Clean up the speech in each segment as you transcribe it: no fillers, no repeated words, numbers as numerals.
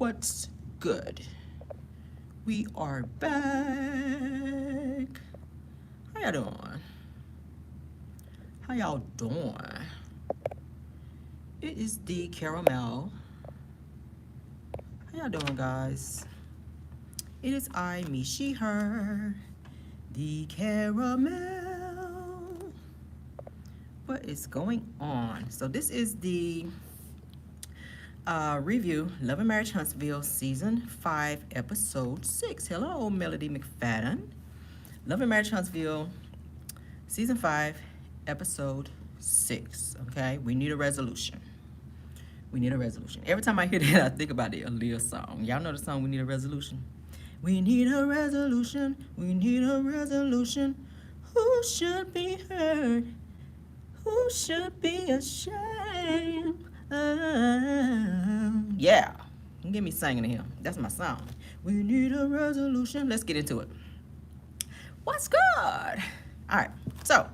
What's good? We are back. How y'all doing? How y'all doing? It is the caramel. How y'all doing, guys? It is I, me, she, her. The caramel. What is going on? So this is the review, Love and Marriage Huntsville, Season 5, Episode 6. Hello, Melody McFadden. Love and Marriage Huntsville, Season 5, Episode 6. Okay, we need a resolution. We need a resolution. Every time I hear that, I think about the Aaliyah song. Y'all know the song, We Need a Resolution? We need a resolution. We need a resolution. Who should be heard? Who should be ashamed? Yeah, get me singing to him. That's my song. We need a resolution. Let's get into it. What's good? All right, so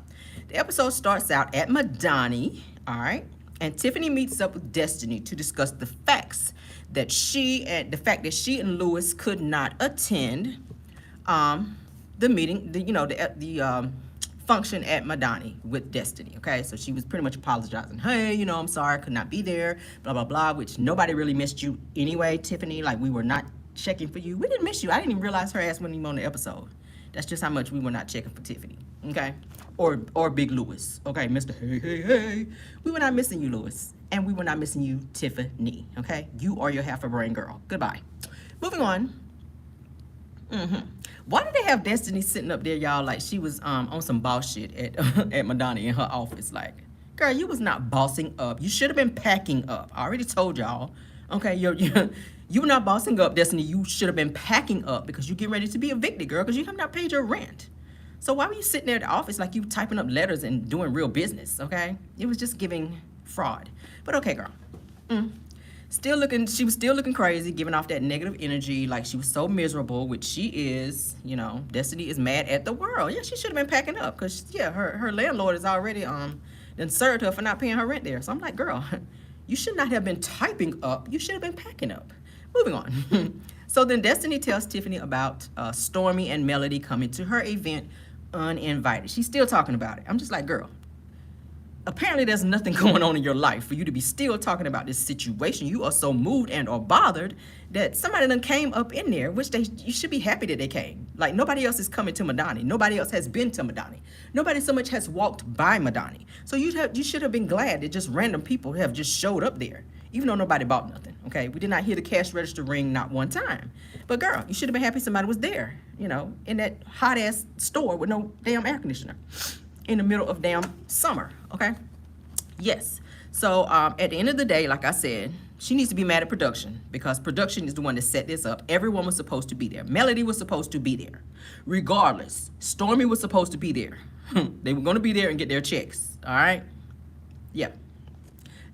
the episode starts out at Madani, all right, and Tiffany meets up with Destiny to discuss the facts that she and Lewis could not attend the meeting, the function at Madani with Destiny. Okay, so she was pretty much apologizing. Hey, I'm sorry I could not be there, blah blah blah, which nobody really missed you anyway, Tiffany. Like, we were not checking for you. We didn't miss you. I didn't even realize her ass wasn't even on the episode. That's just how much we were not checking for Tiffany. Okay, or Big Lewis. Okay, Mr. Hey, we were not missing you, Lewis, and we were not missing you, Tiffany. Okay, you are your half a brain girl. Goodbye. Moving on. Why did they have Destiny sitting up there, y'all, like she was on some boss shit at Madani in her office? Like, girl, you was not bossing up. You should have been packing up. I already told y'all. Okay, you were not bossing up, Destiny. You should have been packing up because you get ready to be evicted, girl, because you have not paid your rent. So why were you sitting there at the office like you typing up letters and doing real business? Okay, it was just giving fraud. But okay, girl. She was still looking crazy, giving off that negative energy, like she was so miserable, which she is. Destiny is mad at the world. Yeah, she should have been packing up because, yeah, her landlord is already then served her for not paying her rent there. So I'm like, girl, you should not have been typing up. You should have been packing up. Moving on. So then Destiny tells Tiffany about Stormy and Melody coming to her event uninvited. She's still talking about it. I'm just like, girl, apparently there's nothing going on in your life for you to be still talking about this situation. You are so moved and or bothered that somebody done came up in there, which you should be happy that they came. Like, nobody else is coming to Madani. Nobody else has been to Madani. Nobody so much has walked by Madani. So you should have been glad that just random people have just showed up there, even though nobody bought nothing. Okay, we did not hear the cash register ring not one time. But girl, you should have been happy somebody was there, in that hot ass store with no damn air conditioner in the middle of damn summer. Okay, yes. So at the end of the day, like I said, she needs to be mad at production because production is the one that set this up. Everyone was supposed to be there. Melody was supposed to be there. Regardless, Stormy was supposed to be there. They were going to be there and get their checks. All right. Yeah.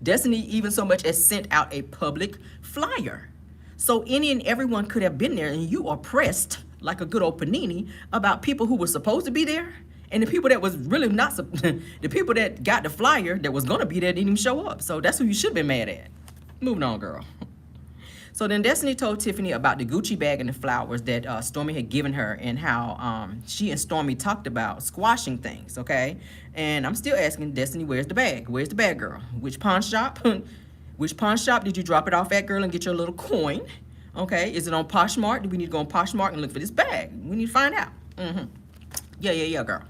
Destiny even so much as sent out a public flyer. So any and everyone could have been there, and you are pressed like a good old panini about people who were supposed to be there. And the people that was really not, the people that got the flyer that was going to be there didn't even show up. So that's who you should have been mad at. Moving on, girl. So then Destiny told Tiffany about the Gucci bag and the flowers that Stormy had given her and how she and Stormy talked about squashing things, okay? And I'm still asking Destiny, where's the bag? Where's the bag, girl? Which pawn shop? Which pawn shop did you drop it off at, girl, and get your little coin? Okay, is it on Poshmark? Do we need to go on Poshmark and look for this bag? We need to find out. Yeah, girl.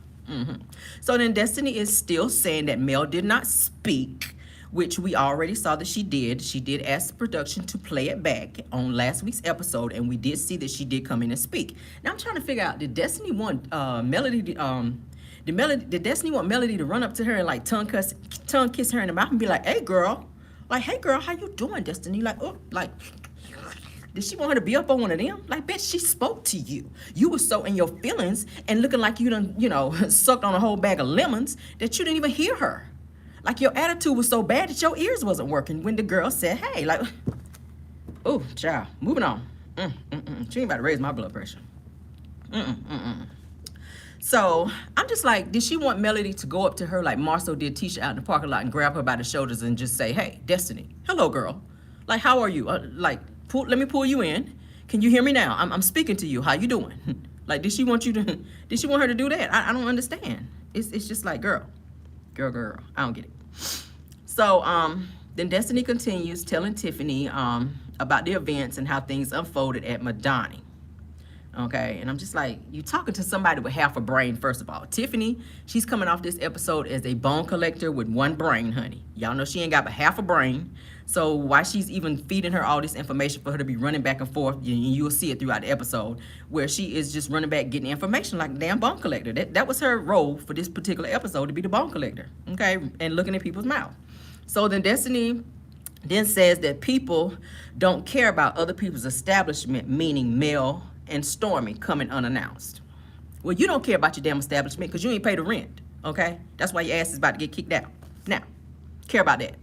So then Destiny is still saying that Mel did not speak, which we already saw that she did. She did ask production to play it back on last week's episode, and we did see that she did come in and speak. Now I'm trying to figure out, did Destiny want Melody? Did Destiny want Melody to run up to her and like tongue kiss her in the mouth and be like, "Hey girl, how you doing, Destiny?" Like, oh, like. Did she want her to be up on one of them? Like, bitch, she spoke to you. You were so in your feelings and looking like you done, sucked on a whole bag of lemons that you didn't even hear her. Like, your attitude was so bad that your ears wasn't working when the girl said, hey, like, oh, child, moving on. She ain't about to raise my blood pressure. So I'm just like, did she want Melody to go up to her like Marcel did Tisha out in the parking lot and grab her by the shoulders and just say, hey, Destiny, hello, girl. Like, how are you? let me pull you in. Can you hear me now? I'm speaking to you. How you doing? Like, did she want her to do that? I don't understand. It's just like, girl. I don't get it. So then Destiny continues telling Tiffany about the events and how things unfolded at Madani. Okay, and I'm just like, you talking to somebody with half a brain, first of all. Tiffany, she's coming off this episode as a bone collector with one brain, honey. Y'all know she ain't got but half a brain. So why she's even feeding her all this information for her to be running back and forth, you'll see it throughout the episode, where she is just running back getting information like a damn bone collector. That was her role for this particular episode, to be the bone collector, okay, and looking at people's mouth. So then Destiny then says that people don't care about other people's establishment, meaning Mel and Stormy coming unannounced. Well, you don't care about your damn establishment because you ain't paid the rent, okay? That's why your ass is about to get kicked out. Now, care about that.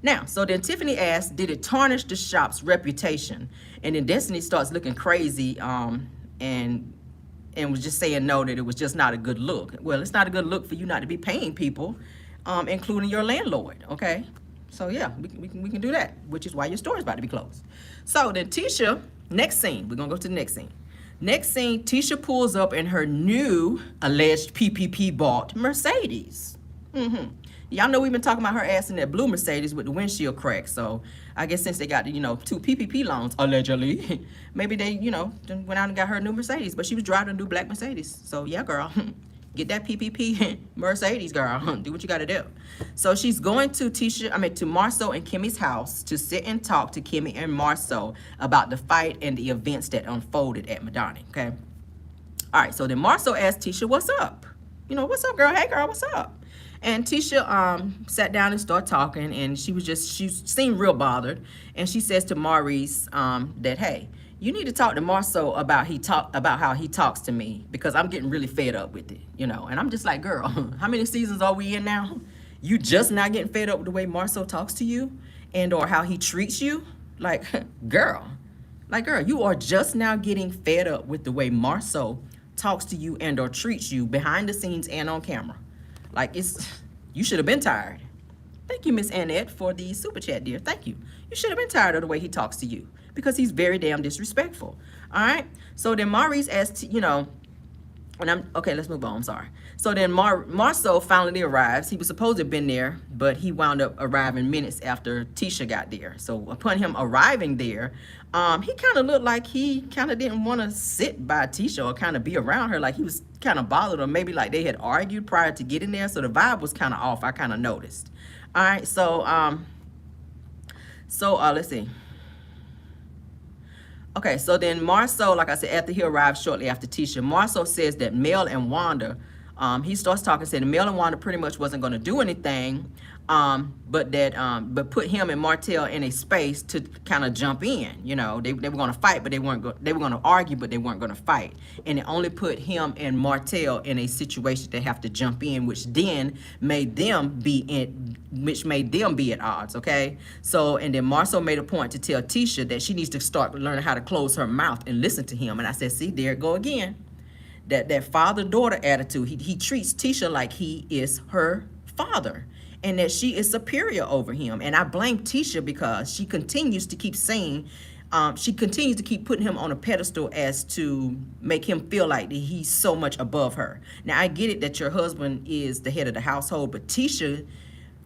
Now, so then Tiffany asked, did it tarnish the shop's reputation? And then Destiny starts looking crazy and was just saying no, that it was just not a good look. Well, it's not a good look for you not to be paying people, including your landlord, okay? So yeah, we can do that, which is why your store is about to be closed. So then Tisha, next scene, we're gonna go to the next scene. Next scene, Tisha pulls up in her new alleged PPP bought Mercedes. Y'all know we've been talking about her ass in that blue Mercedes with the windshield crack. So I guess since they got, 2 PPP loans, allegedly, maybe they, went out and got her a new Mercedes. But she was driving a new black Mercedes. So yeah, girl, get that PPP Mercedes, girl. Do what you got to do. So she's going to Marcel and Kimmy's house to sit and talk to Kimmy and Marcel about the fight and the events that unfolded at Madani, okay? All right, so then Marcel asked Tisha, what's up? What's up, girl? Hey, girl, what's up? And Tisha sat down and started talking, and she seemed real bothered. And she says to Maurice that, hey, you need to talk to Marcel about how he talks to me, because I'm getting really fed up with it, And I'm just like, girl, how many seasons are we in now? You just not getting fed up with the way Marcel talks to you and or how he treats you? Like, girl, you are just now getting fed up with the way Marcel talks to you and or treats you behind the scenes and on camera. Like, you should have been tired. Thank you, Miss Annette, for the super chat, dear. Thank you. You should have been tired of the way he talks to you, because he's very damn disrespectful. All right. So then Maurice asked, okay, let's move on. I'm sorry. So then Marcel finally arrives. He was supposed to have been there, but he wound up arriving minutes after Tisha got there. So upon him arriving there, he kind of looked like he kind of didn't want to sit by Tisha or kind of be around her. Like he was kind of bothered, or maybe like they had argued prior to getting there. So the vibe was kind of off. I kind of noticed. All right. So let's see. Okay, so then Marcel, like I said, after he arrived shortly after Tisha, Marcel says that Mel and Wanda, he starts talking, saying Mel and Wanda pretty much wasn't going to do anything, but put him and Martell in a space to kind of jump in. They were going to fight, but they were going to argue, but they weren't going to fight. And it only put him and Martell in a situation to have to jump in, which then made them be at odds, okay? So, and then Marcel made a point to tell Tisha that she needs to start learning how to close her mouth and listen to him. And I said, see, there it go again. That father-daughter attitude. He treats Tisha like he is her father, and that she is superior over him. And I blame Tisha because she continues to keep saying, she continues to keep putting him on a pedestal as to make him feel like that he's so much above her. Now, I get it that your husband is the head of the household, but Tisha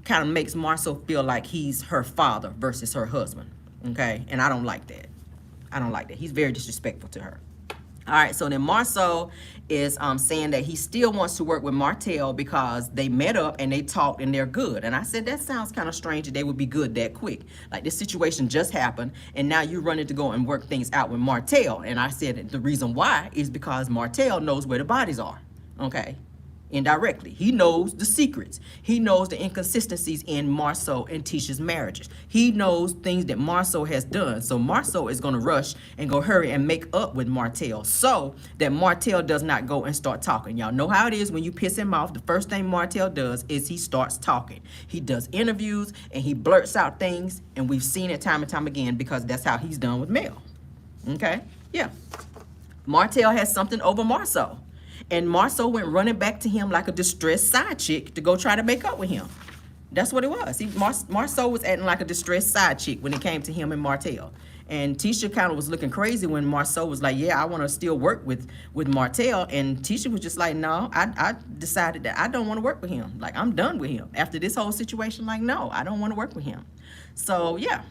kind of makes Marcel feel like he's her father versus her husband, okay? And I don't like that. He's very disrespectful to her. All right, so then Marcel is saying that he still wants to work with Martell because they met up and they talked and they're good. And I said, that sounds kind of strange that they would be good that quick. Like, this situation just happened and now you're running to go and work things out with Martell. And I said that the reason why is because Martell knows where the bodies are, okay? Indirectly. He knows the secrets. He knows the inconsistencies in Marcel and Tisha's marriages. He knows things that Marcel has done. So Marcel is going to rush and go hurry and make up with Martell so that Martell does not go and start talking. Y'all know how it is when you piss him off. The first thing Martell does is he starts talking. He does interviews and he blurts out things, and we've seen it time and time again because that's how he's done with Mel. Okay? Yeah. Martell has something over Marcel. And Marcel went running back to him like a distressed side chick to go try to make up with him. That's what it was. Marcel was acting like a distressed side chick when it came to him and Martell. And Tisha kind of was looking crazy when Marcel was like, yeah, I want to still work with Martell. And Tisha was just like, no, I decided that I don't want to work with him. Like, I'm done with him. After this whole situation, like, no, I don't want to work with him. So, yeah.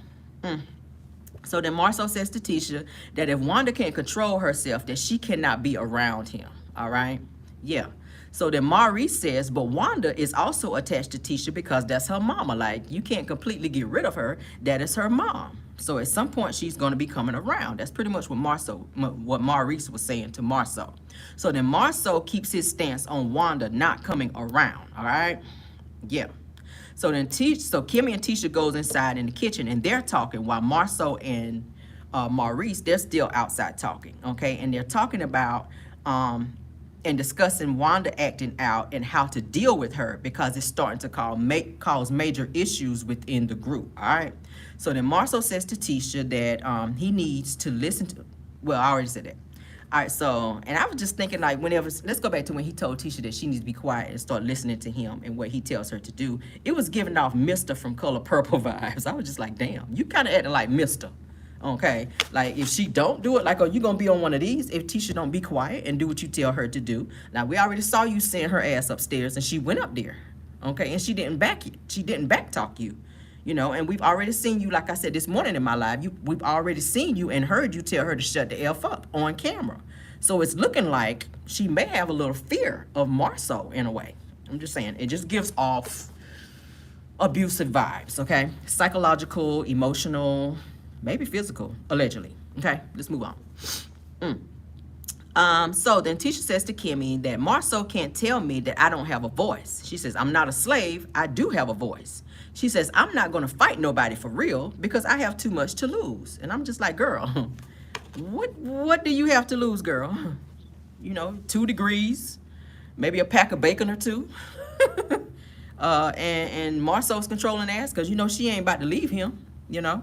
So then Marcel says to Tisha that if Wanda can't control herself, that she cannot be around him. All right? Yeah. So then Maurice says, but Wanda is also attached to Tisha because that's her mama. Like, you can't completely get rid of her. That is her mom. So at some point, she's going to be coming around. That's pretty much what Maurice was saying to Marcel. So then Marcel keeps his stance on Wanda not coming around. All right? Yeah. So then Kimmy and Tisha goes inside in the kitchen, and they're talking while Marcel and Maurice, they're still outside talking. Okay? And they're talking about... and discussing Wanda acting out and how to deal with her because it's starting to cause major issues within the group. All right. So then Marcel says to Tisha that he needs to listen to. Well, I already said that. All right. So, and I was just thinking, like, let's go back to when he told Tisha that she needs to be quiet and start listening to him and what he tells her to do. It was giving off Mr. from Color Purple vibes. I was just like, damn, you kind of acting like Mr. Okay, like if she don't do it, like, are you gonna be on one of these if Tisha don't be quiet and do what you tell her to do? Now, we already saw you send her ass upstairs and she went up there, okay, and she didn't back talk you, you know, and we've already seen you, like I said this morning in my live, we've already seen you and heard you tell her to shut the F up on camera. So it's looking like she may have a little fear of Marcel in a way. I'm just saying, it just gives off abusive vibes, okay? Psychological, emotional, maybe physical, allegedly. Okay, let's move on. So then Tisha says to Kimmy that Marcel can't tell me that I don't have a voice. She says, I'm not a slave. I do have a voice. She says, I'm not going to fight nobody for real because I have too much to lose. And I'm just like, girl, what do you have to lose, girl? You know, 2 degrees, maybe a pack of bacon or 2. And Marcel's controlling ass because, you know, she ain't about to leave him, you know.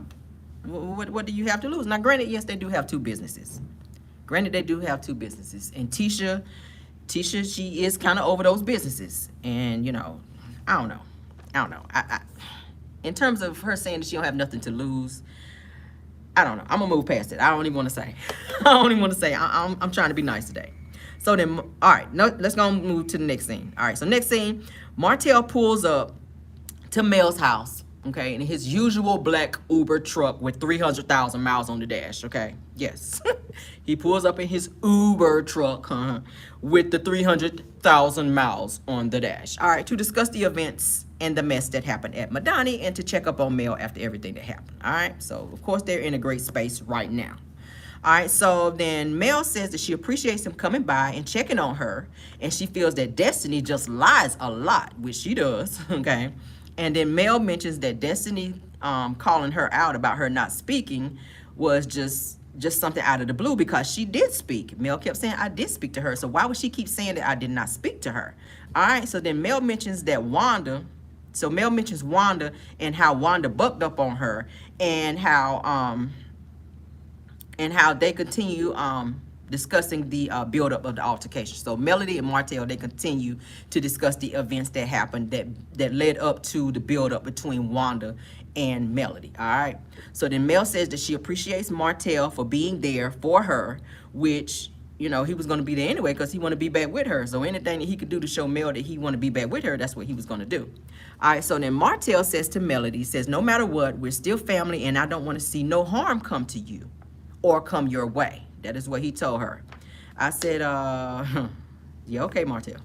What do you have to lose? Now, granted, yes, they do have 2 businesses. And Tisha, she is kind of over those businesses. And, you know, I don't know. In terms of her saying that she don't have nothing to lose, I don't know. I'm going to move past it. I don't even want to say. I'm trying to be nice today. So then, all right, let's go and move to the next scene. All right, so next scene, Martell pulls up to Mel's house. Okay, in his usual black Uber truck with 300,000 miles on the dash, okay? Yes. He pulls up in his Uber truck with the 300,000 miles on the dash. All right, to discuss the events and the mess that happened at Madani and to check up on Mel after everything that happened. All right, so, of course, they're in a great space right now. All right, so then Mel says that she appreciates him coming by and checking on her, and she feels that Destiny just lies a lot, which she does, okay? And then Mel mentions that Destiny calling her out about her not speaking was just something out of the blue because she did speak. Mel kept saying, I did speak to her. So why would she keep saying that I did not speak to her? All right, so then Mel mentions that Wanda and how Wanda bucked up on her and how they continue discussing the buildup of the altercation. So Melody and Martell, they continue to discuss the events that happened that led up to the buildup between Wanda and Melody. All right. So then Mel says that she appreciates Martell for being there for her, which, you know, he was going to be there anyway because he wanted to be back with her. So anything that he could do to show Mel that he wanted to be back with her, that's what he was going to do. All right. So then Martell says to Melody, says, no matter what, we're still family and I don't want to see no harm come to you or come your way. That is what he told her. I said, yeah, okay, Martell.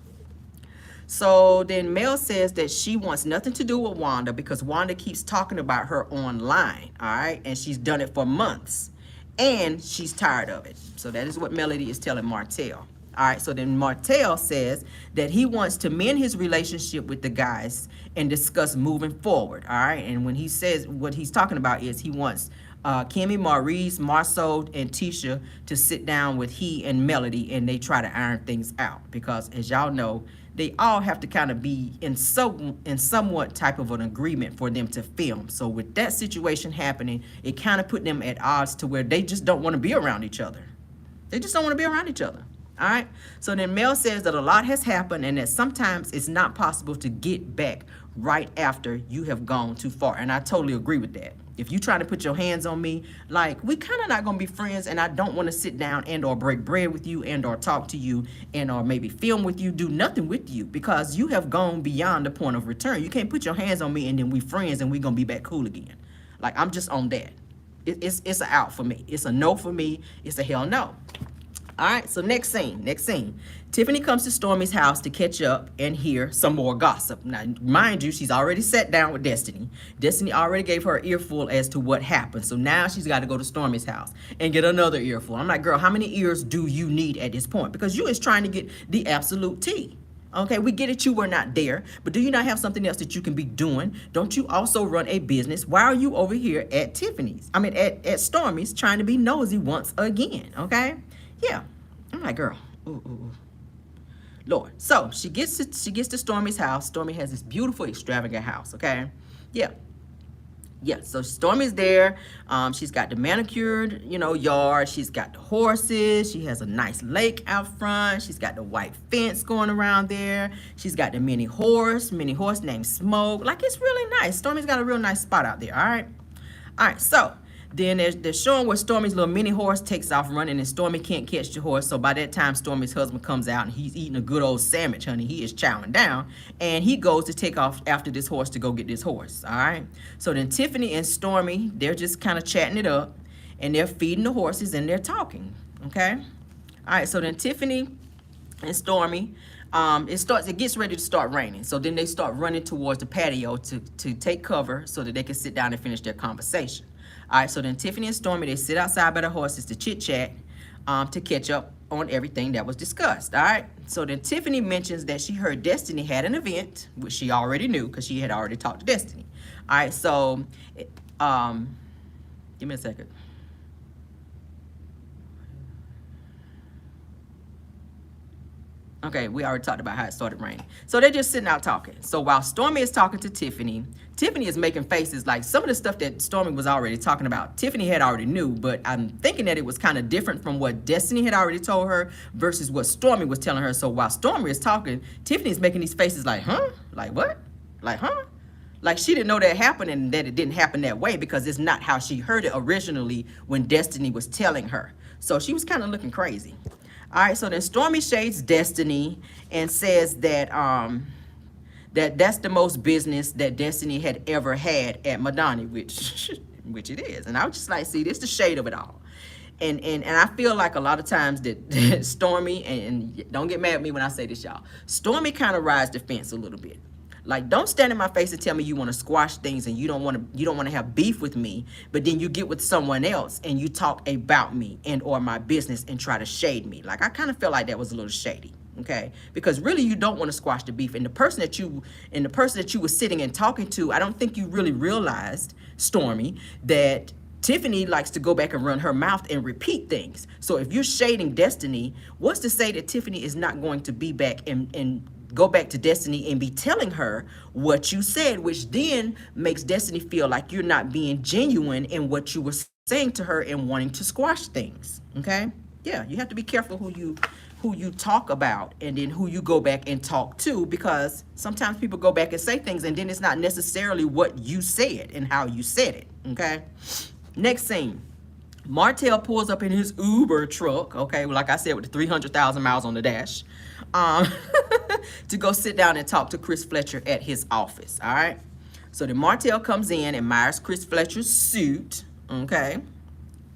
So then Mel says that she wants nothing to do with Wanda because Wanda keeps talking about her online, all right? And she's done it for months. And she's tired of it. So that is what Melody is telling Martell. All right, so then Martell says that he wants to mend his relationship with the guys and discuss moving forward, all right? And when he says what he's talking about is he wants Kimmy, Maurice, Marcel, and Tisha to sit down with he and Melody and they try to iron things out because, as y'all know, they all have to kind of be in somewhat type of an agreement for them to film. So with that situation happening, it kind of put them at odds to where they just don't want to be around each other. They just don't want to be around each other. All right. So then Mel says that a lot has happened and that sometimes it's not possible to get back right after you have gone too far. And I totally agree with that. If you try to put your hands on me, like, we kind of not going to be friends, and I don't want to sit down and or break bread with you and or talk to you and or maybe film with you, do nothing with you, because you have gone beyond the point of return. You can't put your hands on me and then we friends and we going to be back cool again. Like, I'm just on that. It's a out for me. It's a no for me. It's a hell no. All right, so next scene. Tiffany comes to Stormy's house to catch up and hear some more gossip. Now, mind you, she's already sat down with Destiny. Destiny already gave her an earful as to what happened. So now she's got to go to Stormy's house and get another earful. I'm like, girl, how many ears do you need at this point? Because you is trying to get the absolute tea. Okay, we get it, you were not there, but do you not have something else that you can be doing? Don't you also run a business? Why are you over here at Tiffany's? I mean, at Stormy's, trying to be nosy once again, okay? Yeah, I'm like, girl, ooh. Lord. So she gets to Stormy's house. Stormy has this beautiful, extravagant house, okay? Yeah, so Stormy's there. She's got the manicured, yard. She's got the horses. She has a nice lake out front. She's got the white fence going around there. She's got the mini horse named Smoke. Like, it's really nice. Stormy's got a real nice spot out there, all right, so then they're showing where Stormy's little mini horse takes off running, and Stormy can't catch the horse. So by that time, Stormy's husband comes out, and he's eating a good old sandwich, honey. He is chowing down, and he goes to take off after this horse to go get this horse, all right? So then Tiffany and Stormy, they're just kind of chatting it up, and they're feeding the horses, and they're talking, okay? All right, so then Tiffany and Stormy, it gets ready to start raining. So then they start running towards the patio to take cover so that they can sit down and finish their conversation. All right, so then Tiffany and Stormy, they sit outside by the horses to chit-chat, to catch up on everything that was discussed, all right? So then Tiffany mentions that she heard Destiny had an event, which she already knew because she had already talked to Destiny. All right, so, give me a second. Okay, we already talked about how it started raining. So they're just sitting out talking. So while Stormy is talking to Tiffany, Tiffany is making faces like some of the stuff that Stormy was already talking about. Tiffany had already knew, but I'm thinking that it was kind of different from what Destiny had already told her versus what Stormy was telling her. So while Stormy is talking, Tiffany is making these faces like, huh? Like what? Like, huh? Like she didn't know that happened and that it didn't happen that way because it's not how she heard it originally when Destiny was telling her. So she was kind of looking crazy. All right, so then Stormy shades Destiny and says that that's the most business that Destiny had ever had at Madani, which it is. And I was just like, see, this is the shade of it all. And I feel like a lot of times that Stormy, and don't get mad at me when I say this, y'all, Stormy kind of rides the fence a little bit. Like, don't stand in my face and tell me you want to squash things and you don't want to have beef with me, but then you get with someone else and you talk about me and or my business and try to shade me. Like, I kind of feel like that was a little shady, okay? Because really you don't want to squash the beef. And the person that you were sitting and talking to, I don't think you really realized, Stormy, that Tiffany likes to go back and run her mouth and repeat things. So if you're shading Destiny, what's to say that Tiffany is not going to be back and go back to Destiny and be telling her what you said, which then makes Destiny feel like you're not being genuine in what you were saying to her and wanting to squash things, okay? Yeah, you have to be careful who you talk about and then who you go back and talk to, because sometimes people go back and say things and then it's not necessarily what you said and how you said it, okay? Next scene. Martell pulls up in his Uber truck, okay, like I said, with the 300,000 miles on the dash, to go sit down and talk to Chris Fletcher at his office, all right? So then Martell comes in, admires Chris Fletcher's suit, okay?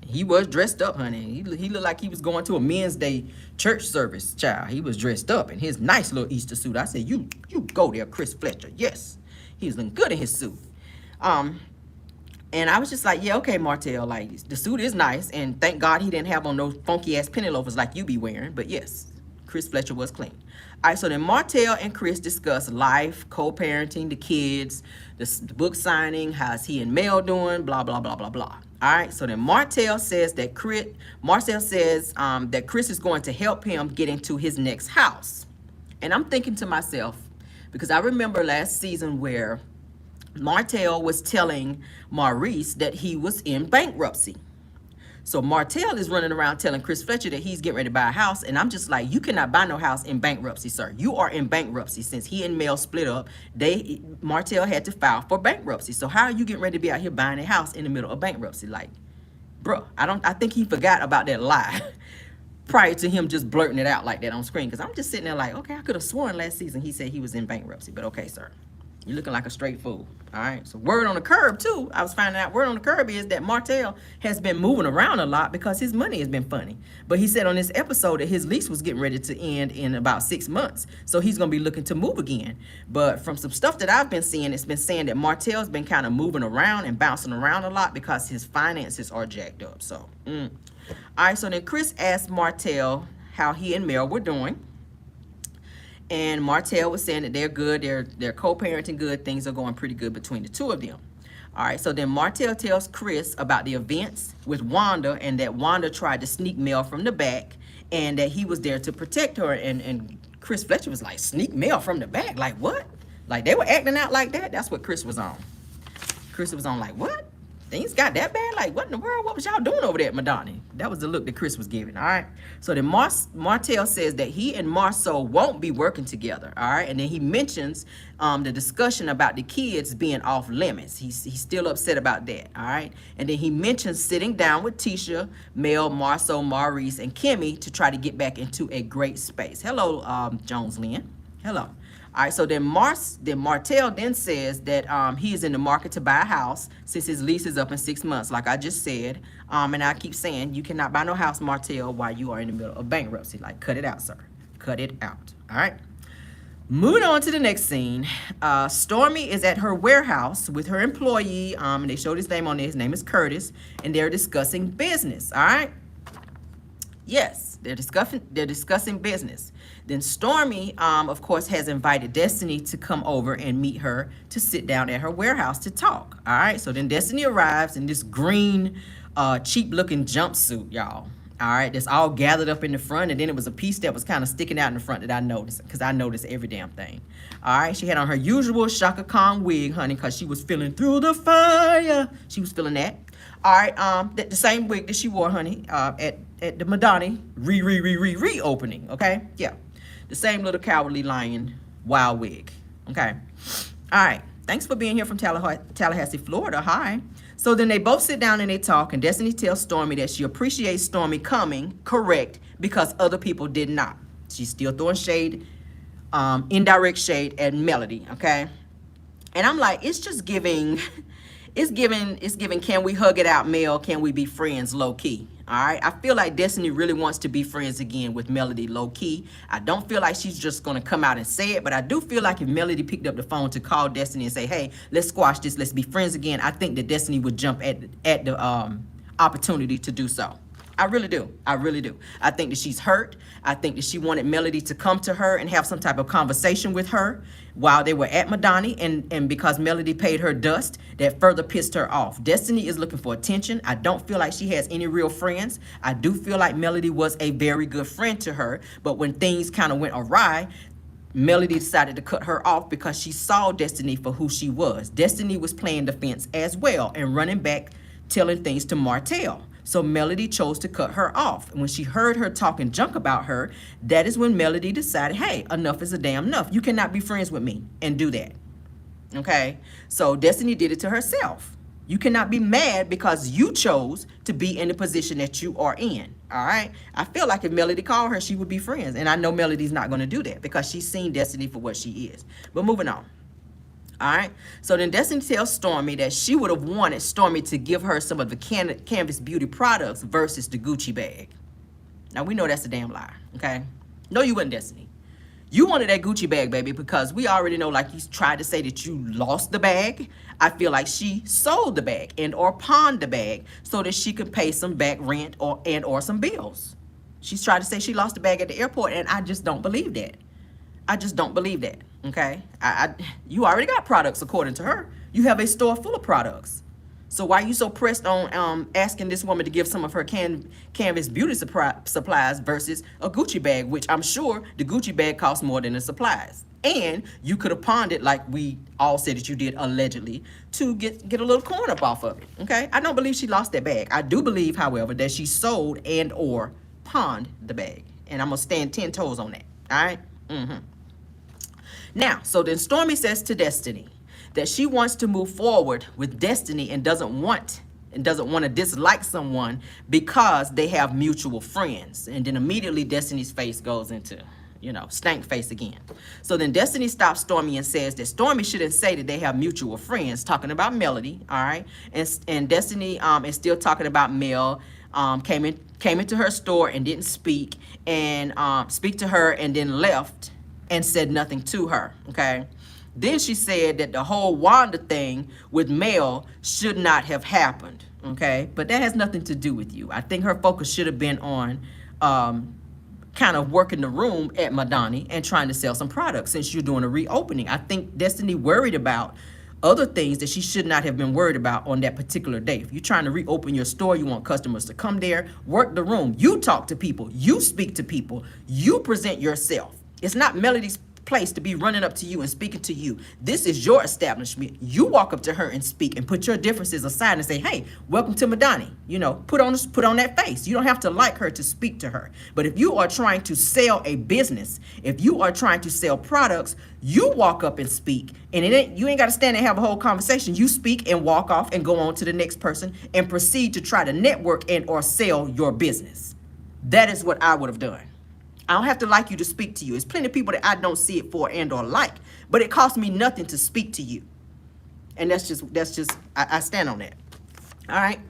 He was dressed up, honey. He looked like he was going to a Men's Day church service, child. He was dressed up in his nice little Easter suit. I said, you go there, Chris Fletcher. Yes, he was looking good in his suit. And I was just like, yeah, okay, Martell, like, the suit is nice, and thank God he didn't have on those funky-ass penny loafers like you be wearing, but yes, Chris Fletcher was clean. All right, so then Martell and Chris discuss life, co-parenting, the kids, the book signing, how's he and Mel doing, blah, blah, blah, blah, blah. All right, so then Martell says that Chris is going to help him get into his next house. And I'm thinking to myself, because I remember last season where Martell was telling Maurice that he was in bankruptcy. So Martell is running around telling Chris Fletcher that he's getting ready to buy a house. And I'm just like, you cannot buy no house in bankruptcy, sir. You are in bankruptcy. Since he and Mel split up, Martell had to file for bankruptcy. So how are you getting ready to be out here buying a house in the middle of bankruptcy? Like, bro, I think he forgot about that lie prior to him just blurting it out like that on screen. Because I'm just sitting there like, okay, I could have sworn last season he said he was in bankruptcy. But okay, sir. You're looking like a straight fool. All right. So word on the curb, too. I was finding out word on the curb is that Martell has been moving around a lot because his money has been funny. But he said on this episode that his lease was getting ready to end in about 6 months. So he's going to be looking to move again. But from some stuff that I've been seeing, it's been saying that Martell's been kind of moving around and bouncing around a lot because his finances are jacked up. So, all right. So then Chris asked Martell how he and Mel were doing. And Martell was saying that they're good, they're co-parenting good, things are going pretty good between the two of them. All right, so then Martell tells Chris about the events with Wanda and that Wanda tried to sneak Mel from the back and that he was there to protect her. And Chris Fletcher was like, sneak Mel from the back? Like what? Like they were acting out like that? That's what Chris was on. Chris was on like, what? Things got that bad? Like, what in the world? What was y'all doing over there at Madonna? That was the look that Chris was giving, all right? So then Martell says that he and Marcel won't be working together, all right? And then he mentions the discussion about the kids being off limits. He's still upset about that, all right? And then he mentions sitting down with Tisha, Mel, Marcel, Maurice, and Kimmy to try to get back into a great space. Hello, Jones Lynn. Hello. All right, so then Martell then says that he is in the market to buy a house since his lease is up in 6 months, like I just said. And I keep saying you cannot buy no house, Martell, while you are in the middle of bankruptcy. Like, cut it out, sir. Cut it out. All right. Moving on to the next scene. Stormy is at her warehouse with her employee. And they showed his name on there. His name is Curtis. And they're discussing business. All right. Yes, they're discussing business. Then Stormy, of course, has invited Destiny to come over and meet her to sit down at her warehouse to talk. All right, so then Destiny arrives in this green, cheap-looking jumpsuit, y'all. All right, that's all gathered up in the front, and then it was a piece that was kind of sticking out in the front that I noticed, because I noticed every damn thing. All right, she had on her usual Shaka Khan wig, honey, because she was feeling through the fire. She was feeling that. All right, the same wig that she wore, honey, at the Madonna reopening, okay? Yeah, the same little cowardly lion wild wig, okay? All right, thanks for being here from Tallahassee, Florida. Hi. So then they both sit down and they talk, and Destiny tells Stormy that she appreciates Stormy coming, correct, because other people did not. She's still throwing shade, indirect shade at Melody, okay? And I'm like, it's just giving, it's giving, can we hug it out, Mel? Can we be friends, low key? All right, I feel like Destiny really wants to be friends again with Melody low key. I don't feel like she's just going to come out and say it, but I do feel like if Melody picked up the phone to call Destiny and say, hey, let's squash this, let's be friends again, I think that Destiny would jump at the opportunity to do so. I really do. I really do. I think that she's hurt. I think that she wanted Melody to come to her and have some type of conversation with her while they were at Madonna, and because Melody paid her dust, that further pissed her off. Destiny is looking for attention. I don't feel like she has any real friends. I do feel like Melody was a very good friend to her, but when things kind of went awry, Melody decided to cut her off because she saw Destiny for who she was. Destiny was playing defense as well and running back, telling things to Martell. So Melody chose to cut her off. And when she heard her talking junk about her, that is when Melody decided, hey, enough is a damn enough. You cannot be friends with me and do that. Okay? So Destiny did it to herself. You cannot be mad because you chose to be in the position that you are in. All right? I feel like if Melody called her, she would be friends. And I know Melody's not going to do that because she's seen Destiny for what she is. But moving on. All right, so then Destiny tells Stormy that she would have wanted Stormy to give her some of the Canvas Beauty products versus the Gucci bag. Now, we know that's a damn lie, okay? No, you wouldn't, Destiny. You wanted that Gucci bag, baby, because we already know, like you tried to say that you lost the bag. I feel like she sold the bag and or pawned the bag so that she could pay some back rent or some bills. She's tried to say she lost the bag at the airport, and I just don't believe that. I just don't believe that, okay? You already got products according to her. You have a store full of products. So why are you so pressed on asking this woman to give some of her Canvas beauty supplies versus a Gucci bag, which I'm sure the Gucci bag costs more than the supplies. And you could have pawned it like we all said that you did allegedly to get a little coin up off of it, okay? I don't believe she lost that bag. I do believe, however, that she sold and or pawned the bag. And I'm going to stand 10 toes on that, all right? Now, so then Stormy says to Destiny that she wants to move forward with Destiny and doesn't want to dislike someone because they have mutual friends. And then immediately Destiny's face goes into, you know, stank face again. So then Destiny stops Stormy and says that Stormy shouldn't say that they have mutual friends, talking about Melody, all right? And Destiny is still talking about Mel, came into her store and didn't speak to her and then left and said nothing to her, okay? Then she said that the whole Wanda thing with Mel should not have happened, okay? But that has nothing to do with you. I think her focus should have been on kind of working the room at Madani and trying to sell some products since you're doing a reopening. I think Destiny worried about other things that she should not have been worried about on that particular day. If you're trying to reopen your store, you want customers to come there, work the room. You talk to people. You speak to people. You present yourself. It's not Melody's place to be running up to you and speaking to you. This is your establishment. You walk up to her and speak and put your differences aside and say, hey, welcome to Madani. You know, put on that face. You don't have to like her to speak to her. But if you are trying to sell a business, if you are trying to sell products, you walk up and speak. And you ain't got to stand and have a whole conversation. You speak and walk off and go on to the next person and proceed to try to network and or sell your business. That is what I would have done. I don't have to like you to speak to you. There's plenty of people that I don't see it for and or like, but it costs me nothing to speak to you. And that's just I stand on that. All right.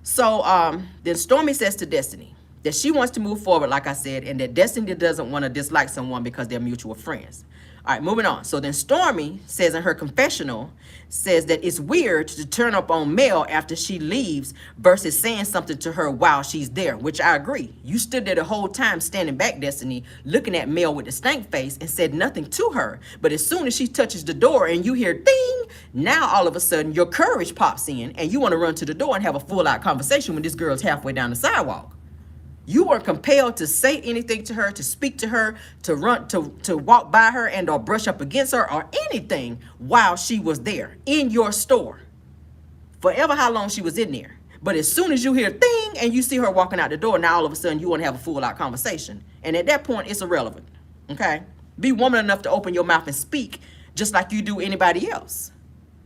So then Stormy says to Destiny that she wants to move forward, like I said, and that Destiny doesn't want to dislike someone because they're mutual friends. All right, moving on. So then Stormy says in her confessional, says that it's weird to turn up on Mel after she leaves versus saying something to her while she's there, which I agree. You stood there the whole time standing back, Destiny, looking at Mel with the stank face and said nothing to her. But as soon as she touches the door and you hear ding, now all of a sudden your courage pops in and you want to run to the door and have a full-out conversation when this girl's halfway down the sidewalk. You were compelled to say anything to her, to speak to her, to run, to walk by her and or brush up against her or anything while she was there in your store. Forever how long she was in there. But as soon as you hear ding and you see her walking out the door, now all of a sudden you want to have a full-out conversation. And at that point, it's irrelevant, okay? Be woman enough to open your mouth and speak just like you do anybody else.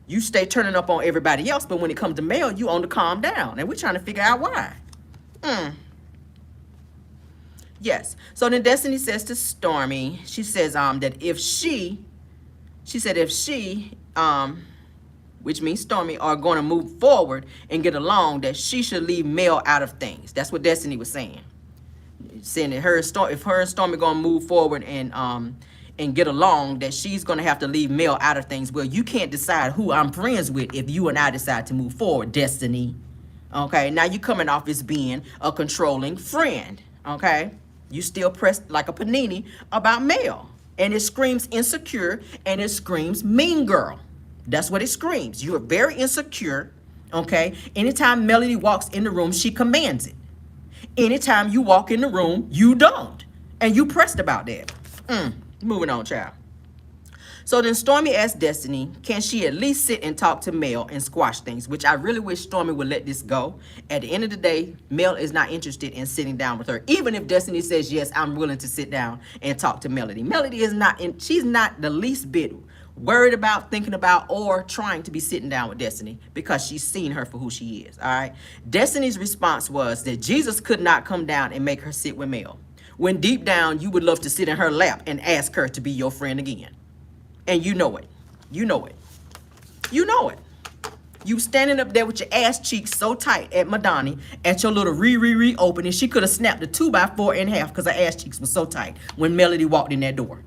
You stay turning up on everybody else, but when it comes to Mel, you on to calm down. And we're trying to figure out why. Yes. So then Destiny says to Stormy, she says that if she, which means Stormy, are going to move forward and get along, that she should leave Mel out of things. That's what Destiny was saying. Saying that if her and Stormy going to move forward and get along, that she's going to have to leave Mel out of things. Well, you can't decide who I'm friends with if you and I decide to move forward, Destiny. Okay, now you coming off as being a controlling friend. Okay, you still pressed like a panini about Mel. And it screams insecure and it screams mean girl. That's what it screams. You are very insecure, okay? Anytime Melody walks in the room, she commands it. Anytime you walk in the room, you don't. And you pressed about that. Moving on, child. So then Stormy asked Destiny, can she at least sit and talk to Mel and squash things? Which I really wish Stormy would let this go. At the end of the day, Mel is not interested in sitting down with her. Even if Destiny says, yes, I'm willing to sit down and talk to Melody. Melody is not, she's not the least bit worried about, thinking about, or trying to be sitting down with Destiny because she's seen her for who she is, all right? Destiny's response was that Jesus could not come down and make her sit with Mel. When deep down, you would love to sit in her lap and ask her to be your friend again. And you know it. You know it. You know it. You standing up there with your ass cheeks so tight at Madani at your little reopening. She could have snapped the 2x4 in half because her ass cheeks were so tight when Melody walked in that door.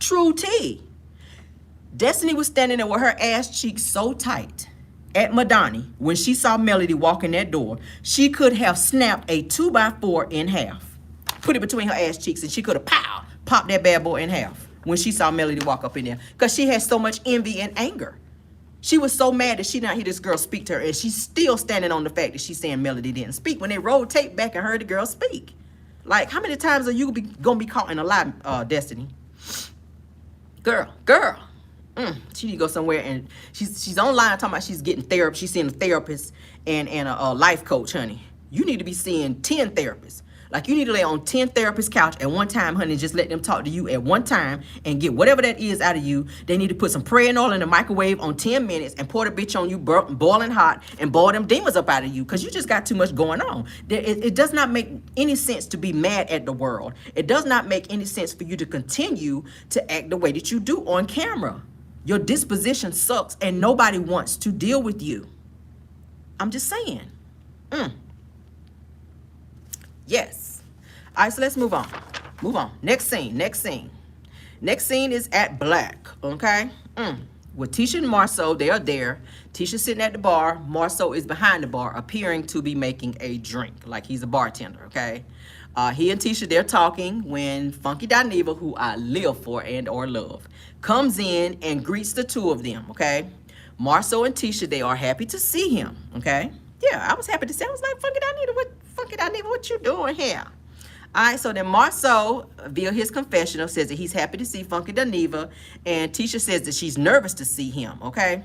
True tea. Destiny was standing there with her ass cheeks so tight at Madani when she saw Melody walk in that door. She could have snapped a 2x4 in half. Put it between her ass cheeks and she could have popped that bad boy in half when she saw Melody walk up in there because she had so much envy and anger. She was so mad that she did not hear this girl speak to her, and she's still standing on the fact that she's saying Melody didn't speak when they rolled tape back and heard the girl speak. Like, how many times are you gonna be caught in a lie, Destiny? Girl. She need to go somewhere, and she's online talking about she's getting therapy. She's seeing a therapist and a life coach, honey. You need to be seeing 10 therapists. Like, you need to lay on 10 therapist couch at one time, honey, and just let them talk to you at one time and get whatever that is out of you. They need to put some praying oil in the microwave on 10 minutes and pour the bitch on you boiling hot and boil them demons up out of you, because you just got too much going on. It does not make any sense to be mad at the world. It does not make any sense for you to continue to act the way that you do on camera. Your disposition sucks, and nobody wants to deal with you. I'm just saying. Yes. All right, so let's move on. Next scene. Next scene is at Black, okay? With Tisha and Marcel, they are there. Tisha sitting at the bar. Marcel is behind the bar, appearing to be making a drink, like he's a bartender, okay? He and Tisha, they're talking when Funky Dineva, who I live for and or love, comes in and greets the two of them, okay? Marcel and Tisha, they are happy to see him, okay? Yeah, I was happy to see him. I was like, Funky Dineva, what you doing here? All right, so then Marcel, via his confessional, says that he's happy to see Funky Dineva, and Tisha says that she's nervous to see him, okay?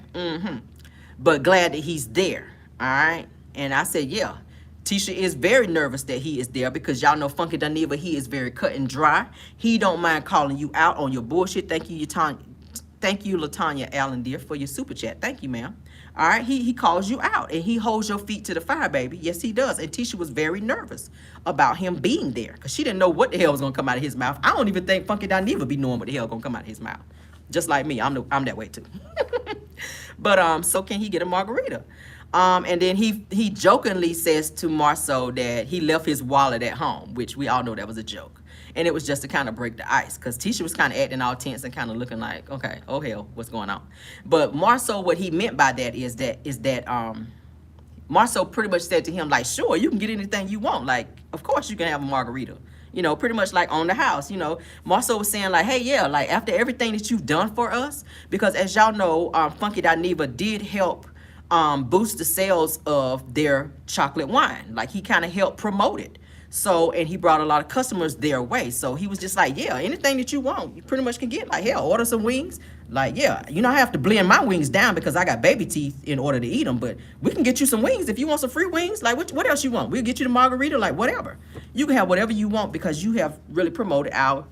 But glad that he's there, all right? And I said, yeah, Tisha is very nervous that he is there, because y'all know Funky Dineva, he is very cut and dry. He don't mind calling you out on your bullshit. Thank you, LaTanya Allen, dear, for your super chat. Thank you, ma'am. All right, he calls you out, and he holds your feet to the fire, baby. Yes, he does. And Tisha was very nervous about him being there, because she didn't know what the hell was going to come out of his mouth. I don't even think Funky Dineva be knowing what the hell going to come out of his mouth. Just like me. I'm that way, too. But so can he get a margarita? And then he jokingly says to Marcel that he left his wallet at home, which we all know that was a joke. And it was just to kind of break the ice, because Tisha was kind of acting all tense and kind of looking like, okay, oh hell, what's going on? But Marcel, what he meant by that is that Marcel pretty much said to him, like, sure, you can get anything you want. Like, of course you can have a margarita. You know, pretty much like on the house. You know, Marcel was saying like, hey, yeah, like after everything that you've done for us, because as y'all know, Funky Dineva did help boost the sales of their chocolate wine. Like, he kind of helped promote it. So, and he brought a lot of customers their way. So he was just like, yeah, anything that you want, you pretty much can get. Like, hell, order some wings. Like, yeah, you know, I have to blend my wings down because I got baby teeth in order to eat them. But we can get you some wings if you want some free wings. Like, what else you want? We'll get you the margarita, like whatever. You can have whatever you want, because you have really promoted our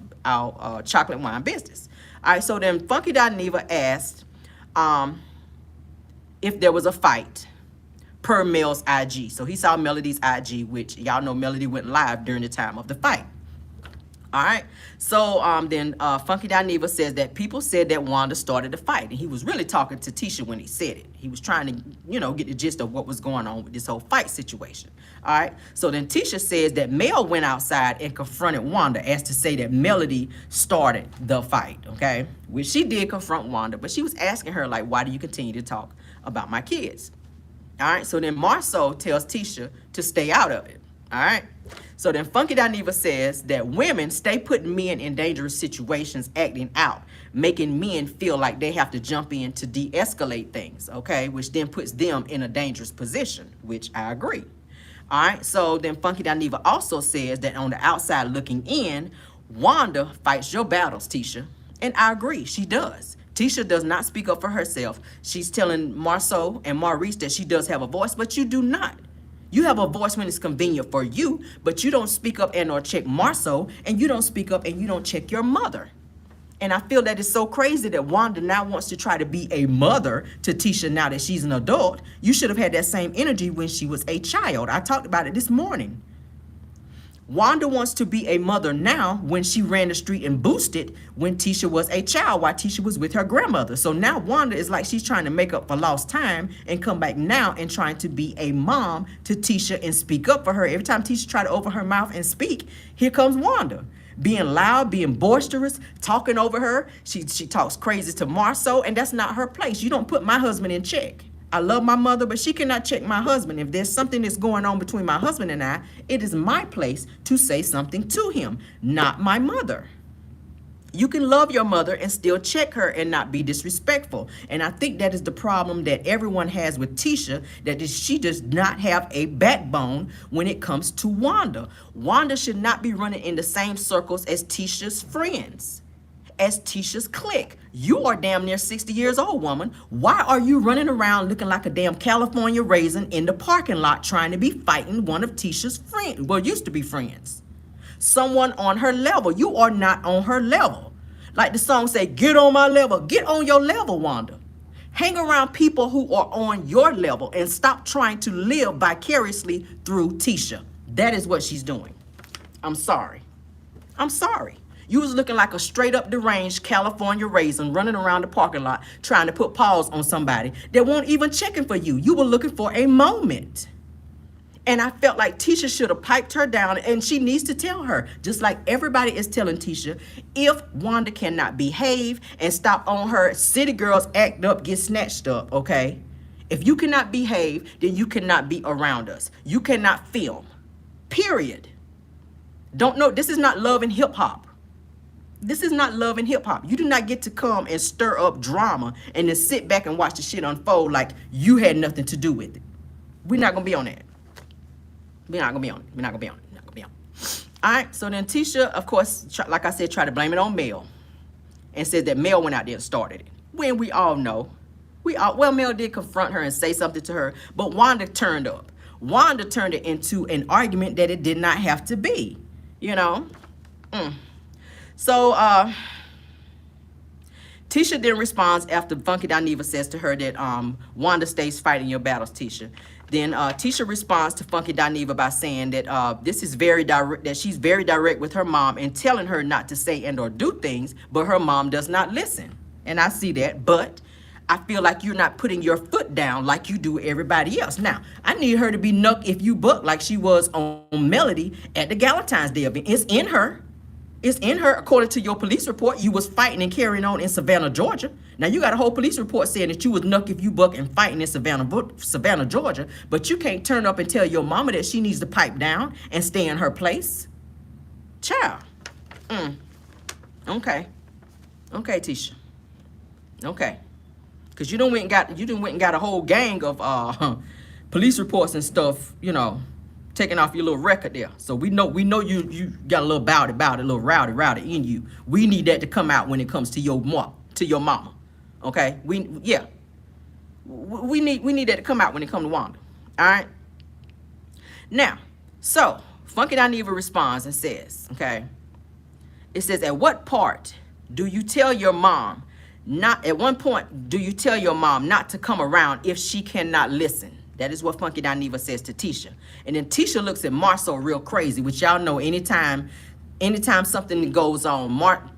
chocolate wine business. All right, so then Funky Dineva asked if there was a fight per Mel's IG. So he saw Melody's IG, which y'all know Melody went live during the time of the fight. All right. So then Funky Dineva says that people said that Wanda started the fight, and he was really talking to Tisha when he said it. He was trying to, you know, get the gist of what was going on with this whole fight situation. All right. So then Tisha says that Mel went outside and confronted Wanda, as to say that Melody started the fight. Okay. Which she did confront Wanda, but she was asking her, like, why do you continue to talk about my kids? All right, so then Marcel tells Tisha to stay out of it. All right, so then Funky Dineva says that women stay putting men in dangerous situations, acting out, making men feel like they have to jump in to de-escalate things, okay, which then puts them in a dangerous position, which I agree. All right, so then Funky Dineva also says that on the outside looking in, Wanda fights your battles, Tisha, and I agree, she does. Tisha does not speak up for herself. She's telling Marcel and Maurice that she does have a voice, but you do not. You have a voice when it's convenient for you, but you don't speak up and or check Marcel, and you don't speak up and you don't check your mother. And I feel that it's so crazy that Wanda now wants to try to be a mother to Tisha now that she's an adult. You should have had that same energy when she was a child. I talked about it this morning. Wanda wants to be a mother now when she ran the street and boosted when Tisha was a child while Tisha was with her grandmother. So now Wanda is like she's trying to make up for lost time and come back now and trying to be a mom to Tisha and speak up for her. Every time Tisha try to open her mouth and speak, here comes Wanda. Being loud, being boisterous, talking over her. She talks crazy to Marcel, and that's not her place. You don't put my husband in check. I love my mother, but she cannot check my husband. If there's something that's going on between my husband and I, it is my place to say something to him, not my mother. You can love your mother and still check her and not be disrespectful. And I think that is the problem that everyone has with Tisha, that she does not have a backbone when it comes to Wanda. Wanda should not be running in the same circles as Tisha's friends, as Tisha's clique. You are damn near 60 years old, woman. Why are you running around looking like a damn California raisin in the parking lot trying to be fighting one of Tisha's friends? Well, used to be friends. Someone on her level. You are not on her level. Like the song say, get on my level. Get on your level, Wanda. Hang around people who are on your level and stop trying to live vicariously through Tisha. That is what she's doing. I'm sorry. I'm sorry. You was looking like a straight up deranged California raisin running around the parking lot trying to put paws on somebody that won't even checking for you. You were looking for a moment. And I felt like Tisha should have piped her down, and she needs to tell her, just like everybody is telling Tisha, if Wanda cannot behave and stop on her city girls act up, get snatched up, okay? If you cannot behave, then you cannot be around us. You cannot film, period. Don't know, this is not love and hip hop. This is not love and hip hop. You do not get to come and stir up drama and then sit back and watch the shit unfold like you had nothing to do with it. We're not gonna be on that. We're not gonna be on it. We're not gonna be on it. We're not gonna be on it. All right. So then Tisha, of course, like I said, tried to blame it on Mel and said that Mel went out there and started it. When we all know, well, Mel did confront her and say something to her, but Wanda turned up. Wanda turned it into an argument that it did not have to be. You know. So Tisha then responds after Funky Dineva says to her that Wanda stays fighting your battles, Tisha. Then Tisha responds to Funky Dineva by saying that this is very direct, that she's very direct with her mom and telling her not to say and or do things, but her mom does not listen. And I see that, but I feel like you're not putting your foot down like you do everybody else. Now, I need her to be nuck if you buck like she was on Melody at the Galentine's Day event. It's in her. It's in her. According to your police report, you was fighting and carrying on in Savannah, Georgia. Now, you got a whole police report saying that you was nuck if you buck and fighting in Savannah, Georgia, but you can't turn up and tell your mama that she needs to pipe down and stay in her place. Child. Okay. Okay, Tisha. Okay. Because you done went and got a whole gang of police reports and stuff, you know, taking off your little record there. So we know you got a little bowdy, a little rowdy in you. We need that to come out when it comes to your mama. Okay? We need that to come out when it comes to Wanda. All right? Now, so Funky Dineva responds and says, okay, it says, at what part do you tell your mom not to come around if she cannot listen? That is what Funky Dineva says to Tisha. And then Tisha looks at Marcel real crazy, which y'all know anytime something goes on,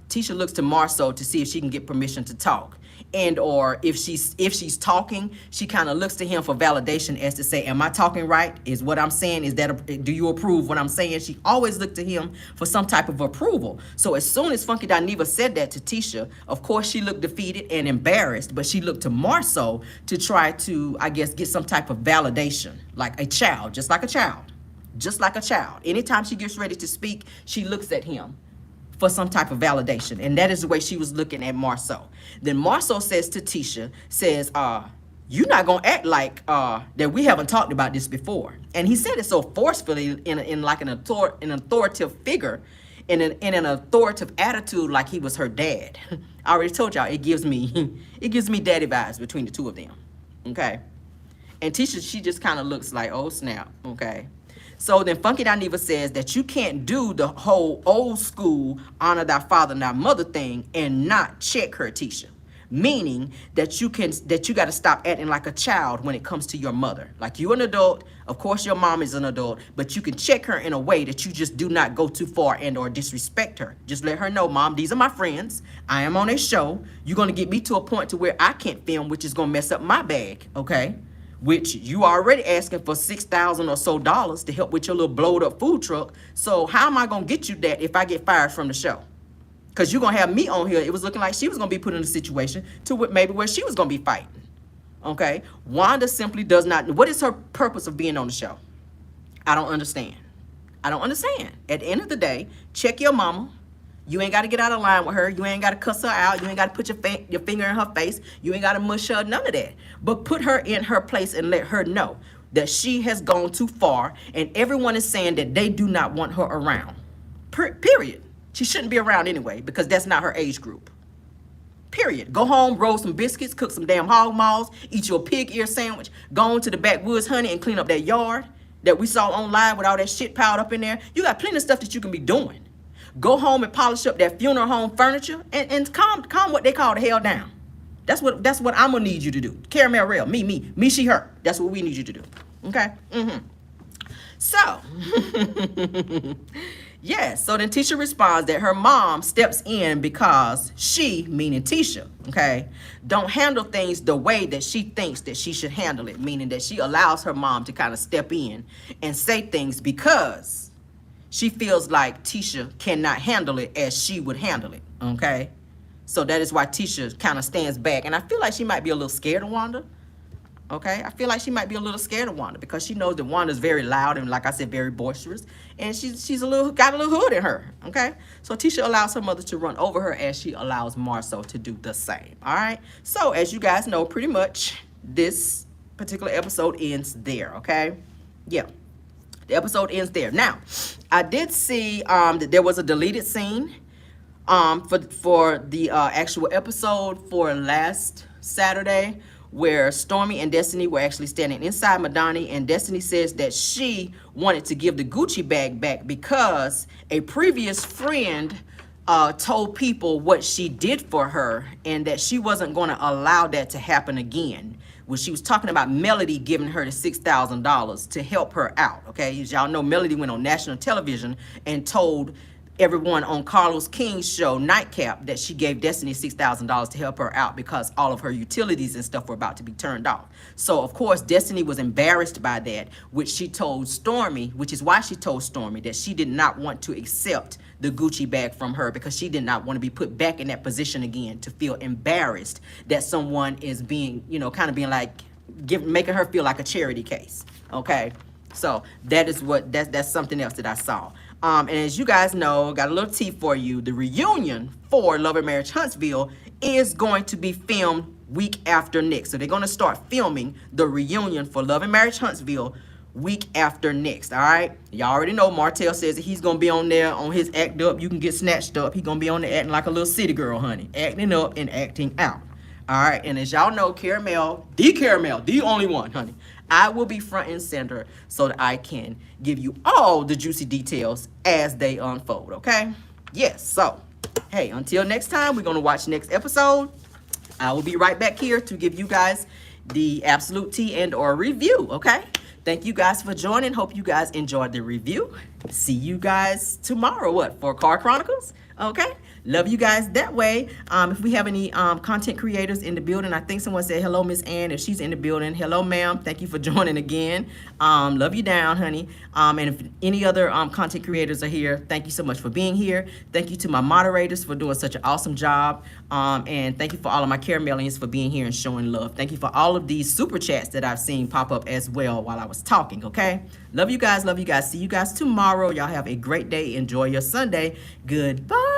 Tisha looks to Marcel to see if she can get permission to talk. And or if she's talking, she kind of looks to him for validation as to say, am I talking right? Is what I'm saying, do you approve what I'm saying? She always looked to him for some type of approval. So as soon as Funky Dineva said that to Tisha, of course she looked defeated and embarrassed, but she looked to Marcel to try to, I guess, get some type of validation, like a child, just like a child. Just like a child. Anytime she gets ready to speak, she looks at him for some type of validation. And that is the way she was looking at Marcel. Then Marcel says to Tisha, you're not going to act like that we haven't talked about this before. And he said it so forcefully in like an authoritative figure, in an authoritative attitude like he was her dad. I already told y'all, it gives me daddy vibes between the two of them. Okay? And Tisha, she just kind of looks like, oh snap, okay? So then Funky Dineva says that you can't do the whole old school honor thy father and thy mother thing and not check her, Tisha. Meaning that you got to stop acting like a child when it comes to your mother. Like you an adult, of course your mom is an adult, but you can check her in a way that you just do not go too far and or disrespect her. Just let her know, Mom, these are my friends. I am on a show. You're going to get me to a point to where I can't film, which is going to mess up my bag, okay? Which you already asking for $6,000 or so to help with your little blowed up food truck. So how am I going to get you that if I get fired from the show? Because you're going to have me on here. It was looking like she was going to be put in a situation to maybe where she was going to be fighting. Okay? Wanda simply does not. What is her purpose of being on the show? I don't understand. I don't understand. At the end of the day, check your mama. You ain't got to get out of line with her. You ain't got to cuss her out. You ain't got to put your finger in her face. You ain't got to mush her, none of that. But put her in her place and let her know that she has gone too far, and everyone is saying that they do not want her around. Period. She shouldn't be around anyway because that's not her age group. Period. Go home, roll some biscuits, cook some damn hog maws, eat your pig ear sandwich, go on to the backwoods, honey, and clean up that yard that we saw online with all that shit piled up in there. You got plenty of stuff that you can be doing. Go home and polish up that funeral home furniture and calm what they call the hell down. That's what I'm gonna need you to do. Caramel Rell, me, she, her. That's what we need you to do. Okay? So, yeah, so then Tisha responds that her mom steps in because she, meaning Tisha, okay, don't handle things the way that she thinks that she should handle it, meaning that she allows her mom to kind of step in and say things because she feels like Tisha cannot handle it as she would handle it, okay? So that is why Tisha kind of stands back. And I feel like she might be a little scared of Wanda, okay? I feel like she might be a little scared of Wanda because she knows that Wanda's very loud and, like I said, very boisterous. And she's got a little hood in her, okay? So Tisha allows her mother to run over her as she allows Marcel to do the same, all right? So as you guys know, pretty much this particular episode ends there, okay? Yeah. The episode ends there. Now, I did see that there was a deleted scene for the actual episode for last Saturday where Stormy and Destiny were actually standing inside Madani, and Destiny says that she wanted to give the Gucci bag back because a previous friend told people what she did for her and that she wasn't going to allow that to happen again. When she was talking about Melody giving her the $6,000 to help her out, okay? As y'all know, Melody went on national television and told everyone on Carlos King's show, Nightcap, that she gave Destiny $6,000 to help her out because all of her utilities and stuff were about to be turned off. So, of course, Destiny was embarrassed by that, which she told Stormy, which is why she told Stormy that she did not want to accept the Gucci bag from her because she did not want to be put back in that position again to feel embarrassed that someone is being, you know, kind of being like, making her feel like a charity case, okay? So that is that's something else that I saw. And as you guys know, got a little tea for you. The reunion for Love and Marriage Huntsville is going to be filmed week after next. So they're going to start filming the reunion for Love and Marriage Huntsville week after next, all right? Y'all already know Martell says that he's going to be on there on his act up. You can get snatched up. He's going to be on there acting like a little city girl, honey. Acting up and acting out, all right? And as y'all know, Caramel, the only one, honey. I will be front and center so that I can give you all the juicy details as they unfold, okay? Yes, so, hey, until next time, we're going to watch next episode. I will be right back here to give you guys the absolute tea and or review, okay? Thank you guys for joining. Hope you guys enjoyed the review. See you guys tomorrow, for Car Chronicles, okay? Love you guys that way. If we have any content creators in the building, I think someone said hello, Miss Ann. If she's in the building, hello, ma'am. Thank you for joining again. Love you down, honey. And if any other content creators are here, thank you so much for being here. Thank you to my moderators for doing such an awesome job. And thank you for all of my caramelians for being here and showing love. Thank you for all of these super chats that I've seen pop up as well while I was talking, okay? Love you guys. Love you guys. See you guys tomorrow. Y'all have a great day. Enjoy your Sunday. Goodbye.